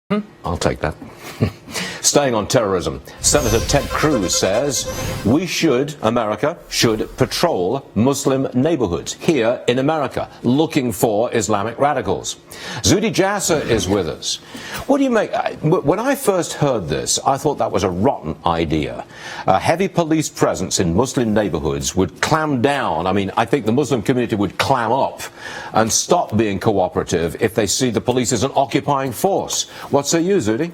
I'll take that. Staying on terrorism, Senator Ted Cruz says America should patrol Muslim neighborhoods here in America, looking for Islamic radicals. Zuhdi Jasser is with us. What do you make? When I first heard this, I thought that was a rotten idea. A heavy police presence in Muslim neighborhoods would clamp down. I mean, I think the Muslim community would clam up and stop being cooperative if they see the police as an occupying force. What say you, Zuhdi?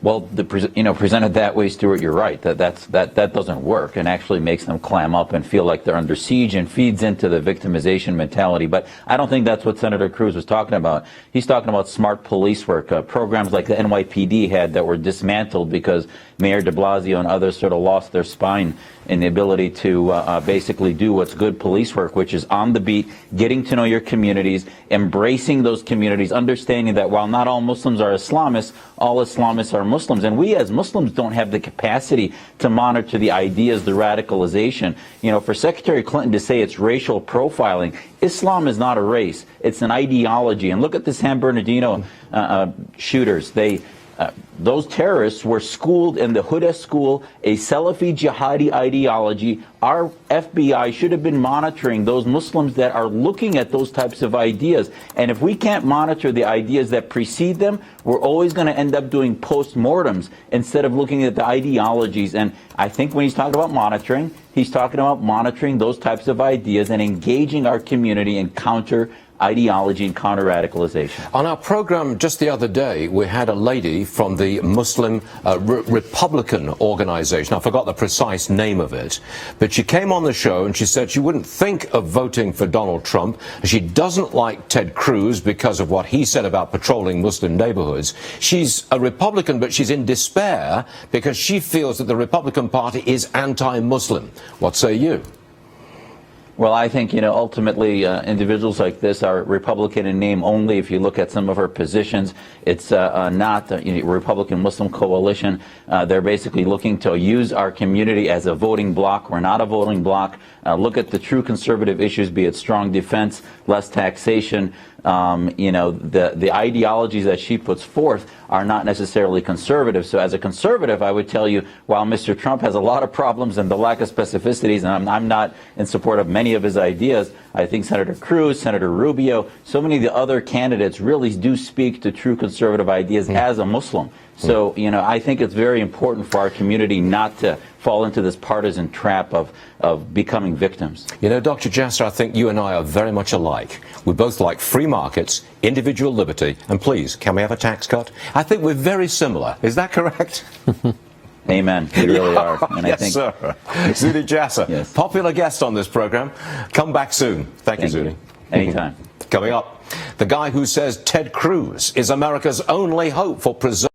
Well, presented that way, Stuart, you're right. That doesn't work, and actually makes them clam up and feel like they're under siege and feeds into the victimization mentality. But I don't think that's what Senator Cruz was talking about. He's talking about smart police work, programs like the NYPD had that were dismantled because Mayor de Blasio and others sort of lost their spine in the ability to basically do what's good police work, which is on the beat, getting to know your communities, embracing those communities, understanding that while not all Muslims are Islamists, all Islamists are Muslims. And we as Muslims don't have the capacity to monitor the ideas, the radicalization. You know, for Secretary Clinton to say it's racial profiling, Islam is not a race. It's an ideology. And look at the San Bernardino shooters. Those terrorists were schooled in the Huda school, a Salafi jihadi ideology. Our FBI should have been monitoring those Muslims that are looking at those types of ideas. And if we can't monitor the ideas that precede them, we're always going to end up doing post-mortems instead of looking at the ideologies. And I think when he's talking about monitoring, he's talking about monitoring those types of ideas and engaging our community in counter ideology and counter-radicalization. On our program just the other day, we had a lady from the Muslim Republican organization. I forgot the precise name of it, but she came on the show and she said she wouldn't think of voting for Donald Trump. She doesn't like Ted Cruz because of what he said about patrolling Muslim neighborhoods. She's a Republican, but she's in despair because she feels that the Republican Party is anti-Muslim. What say you? Well, I think, ultimately individuals like this are Republican in name only. If you look at some of her positions, it's not a Republican Muslim coalition. They're basically looking to use our community as a voting bloc. We're not a voting bloc. Look at the true conservative issues, be it strong defense, less taxation. The ideologies that she puts forth are not necessarily conservative. So as a conservative, I would tell you, while Mr. Trump has a lot of problems and the lack of specificities, and I'm not in support of many of his ideas, I think Senator Cruz, Senator Rubio, so many of the other candidates really do speak to true conservative ideas as a Muslim. So, I think it's very important for our community not to fall into this partisan trap of becoming victims. Dr. Jasser, I think you and I are very much alike. We both like free markets, individual liberty, and please, can we have a tax cut? I think we're very similar. Is that correct? Amen. We really are. And yes, I think, sir. Zuhdi Jasser, yes. Popular guest on this program. Come back soon. Thank you, Zuhdi. Anytime. Coming up, the guy who says Ted Cruz is America's only hope for preserving